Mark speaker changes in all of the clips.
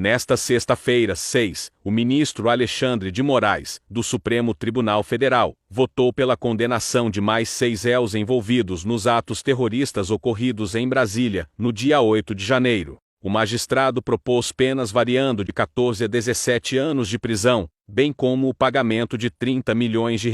Speaker 1: Nesta sexta-feira, 6, o ministro Alexandre de Moraes, do Supremo Tribunal Federal, votou pela condenação de mais 6 réus envolvidos nos atos terroristas ocorridos em Brasília, no dia 8 de janeiro. O magistrado propôs penas variando de 14 a 17 anos de prisão, bem como o pagamento de R$ 30 milhões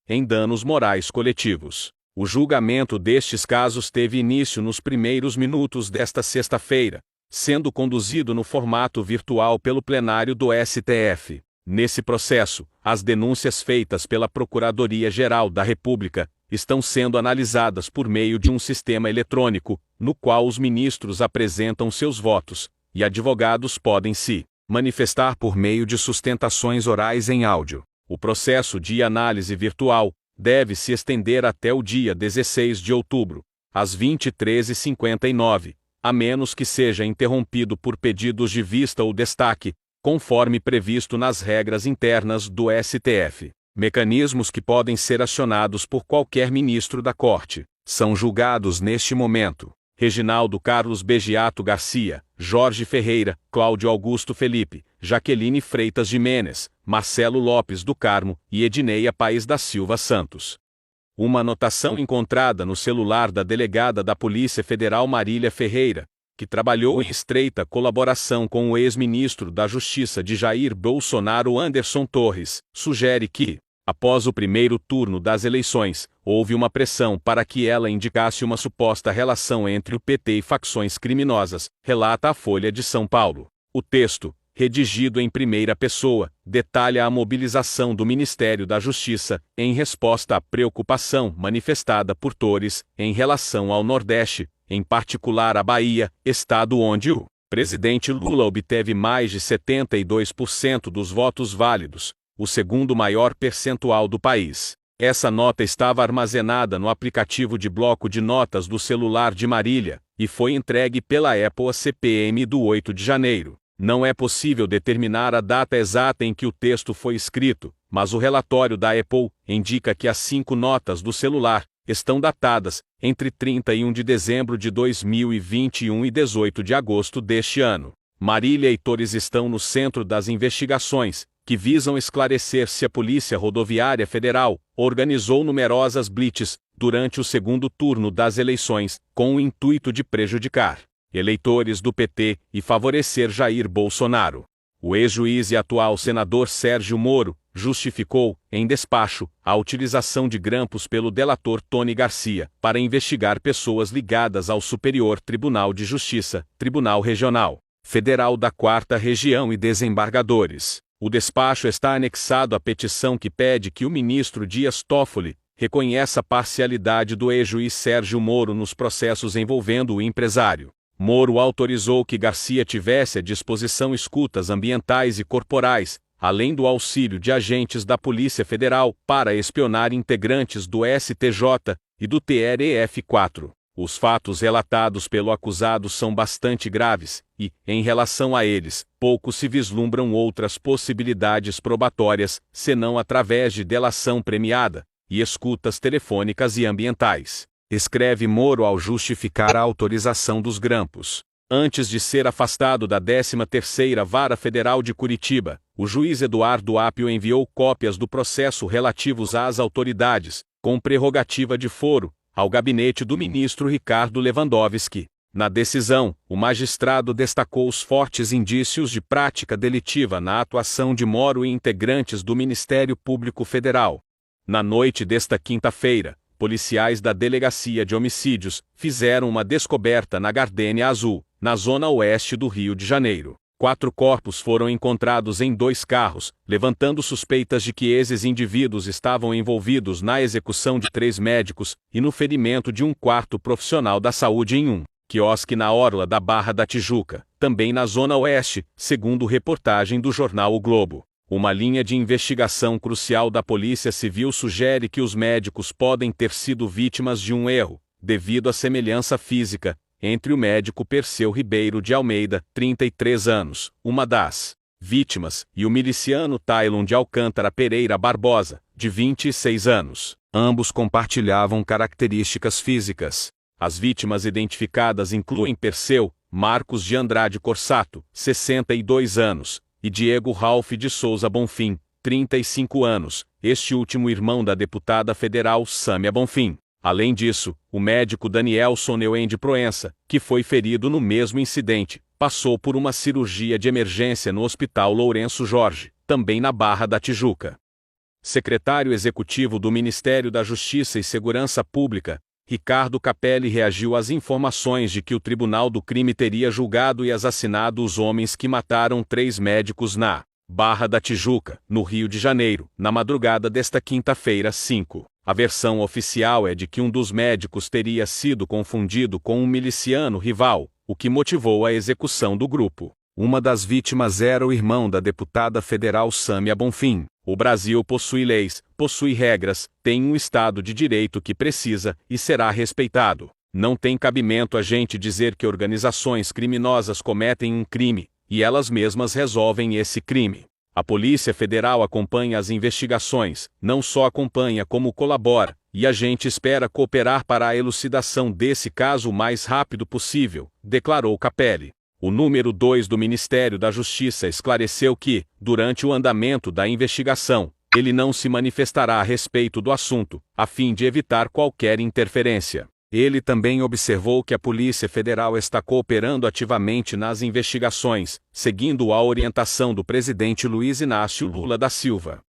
Speaker 1: em danos morais coletivos. O julgamento destes casos teve início nos primeiros minutos desta sexta-feira, sendo conduzido no formato virtual pelo plenário do STF. Nesse processo, as denúncias feitas pela Procuradoria-Geral da República estão sendo analisadas por meio de um sistema eletrônico, no qual os ministros apresentam seus votos, e advogados podem se manifestar por meio de sustentações orais em áudio. O processo de análise virtual deve se estender até o dia 16 de outubro, às 23h59, a menos que seja interrompido por pedidos de vista ou destaque, conforme previsto nas regras internas do STF. Mecanismos que podem ser acionados por qualquer ministro da Corte são julgados neste momento: Reginaldo Carlos Begiato Garcia, Jorge Ferreira, Cláudio Augusto Felipe, Jaqueline Freitas Jimenez, Marcelo Lopes do Carmo e Edneia Paes da Silva Santos. Uma anotação encontrada no celular da delegada da Polícia Federal Marília Ferreira, que trabalhou em estreita colaboração com o ex-ministro da Justiça de Jair Bolsonaro Anderson Torres, sugere que, após o primeiro turno das eleições, houve uma pressão para que ela indicasse uma suposta relação entre o PT e facções criminosas, relata a Folha de São Paulo. O texto, redigido em primeira pessoa, detalha a mobilização do Ministério da Justiça, em resposta à preocupação manifestada por Torres, em relação ao Nordeste, em particular a Bahia, estado onde o presidente Lula obteve mais de 72% dos votos válidos, o segundo maior percentual do país. Essa nota estava armazenada no aplicativo de bloco de notas do celular de Marília, e foi entregue pela Apple à CPM do 8 de janeiro. Não é possível determinar a data exata em que o texto foi escrito, mas o relatório da Apple indica que as 5 notas do celular estão datadas entre 31 de dezembro de 2021 e 18 de agosto deste ano. Marília e Torres estão no centro das investigações, que visam esclarecer se a Polícia Rodoviária Federal organizou numerosas blitzes durante o segundo turno das eleições, com o intuito de prejudicar eleitores do PT e favorecer Jair Bolsonaro. O ex-juiz e atual senador Sérgio Moro justificou, em despacho, a utilização de grampos pelo delator Tony Garcia para investigar pessoas ligadas ao Superior Tribunal de Justiça, Tribunal Regional Federal da 4ª Região e desembargadores. O despacho está anexado à petição que pede que o ministro Dias Toffoli reconheça a parcialidade do ex-juiz Sérgio Moro nos processos envolvendo o empresário. Moro autorizou que Garcia tivesse à disposição escutas ambientais e corporais, além do auxílio de agentes da Polícia Federal para espionar integrantes do STJ e do TRF-4. Os fatos relatados pelo acusado são bastante graves e, em relação a eles, pouco se vislumbram outras possibilidades probatórias, senão através de delação premiada e escutas telefônicas e ambientais. Escreve Moro ao justificar a autorização dos grampos. Antes de ser afastado da 13ª Vara Federal de Curitiba, o juiz Eduardo Apio enviou cópias do processo relativos às autoridades, com prerrogativa de foro, ao gabinete do ministro Ricardo Lewandowski. Na decisão, o magistrado destacou os fortes indícios de prática delitiva na atuação de Moro e integrantes do Ministério Público Federal. Na noite desta quinta-feira, policiais da Delegacia de Homicídios fizeram uma descoberta na Gardênia Azul, na zona oeste do Rio de Janeiro. 4 corpos foram encontrados em 2 carros, levantando suspeitas de que esses indivíduos estavam envolvidos na execução de 3 médicos e no ferimento de um 4º profissional da saúde em um quiosque na orla da Barra da Tijuca, também na zona oeste, segundo reportagem do jornal O Globo. Uma linha de investigação crucial da Polícia Civil sugere que os médicos podem ter sido vítimas de um erro, devido à semelhança física entre o médico Perseu Ribeiro de Almeida, 33 anos, uma das vítimas, e o miliciano Tailon de Alcântara Pereira Barbosa, de 26 anos. Ambos compartilhavam características físicas. As vítimas identificadas incluem Perseu, Marcos de Andrade Corsato, 62 anos, e Diego Ralph de Souza Bonfim, 35 anos, este último irmão da deputada federal Sâmia Bonfim. Além disso, o médico Danielson Neuende Proença, que foi ferido no mesmo incidente, passou por uma cirurgia de emergência no Hospital Lourenço Jorge, também na Barra da Tijuca. Secretário Executivo do Ministério da Justiça e Segurança Pública, Ricardo Capelli, reagiu às informações de que o Tribunal do Crime teria julgado e assassinado os homens que mataram 3 médicos na Barra da Tijuca, no Rio de Janeiro, na madrugada desta quinta-feira, 5. A versão oficial é de que um dos médicos teria sido confundido com um miliciano rival, o que motivou a execução do grupo. Uma das vítimas era o irmão da deputada federal Sâmia Bonfim. O Brasil possui leis, possui regras, tem um Estado de Direito que precisa e será respeitado. Não tem cabimento a gente dizer que organizações criminosas cometem um crime, e elas mesmas resolvem esse crime. A Polícia Federal acompanha as investigações, não só acompanha como colabora, e a gente espera cooperar para a elucidação desse caso o mais rápido possível, declarou Capelli. O número 2 do Ministério da Justiça esclareceu que, durante o andamento da investigação, ele não se manifestará a respeito do assunto, a fim de evitar qualquer interferência. Ele também observou que a Polícia Federal está cooperando ativamente nas investigações, seguindo a orientação do presidente Luiz Inácio Lula da Silva.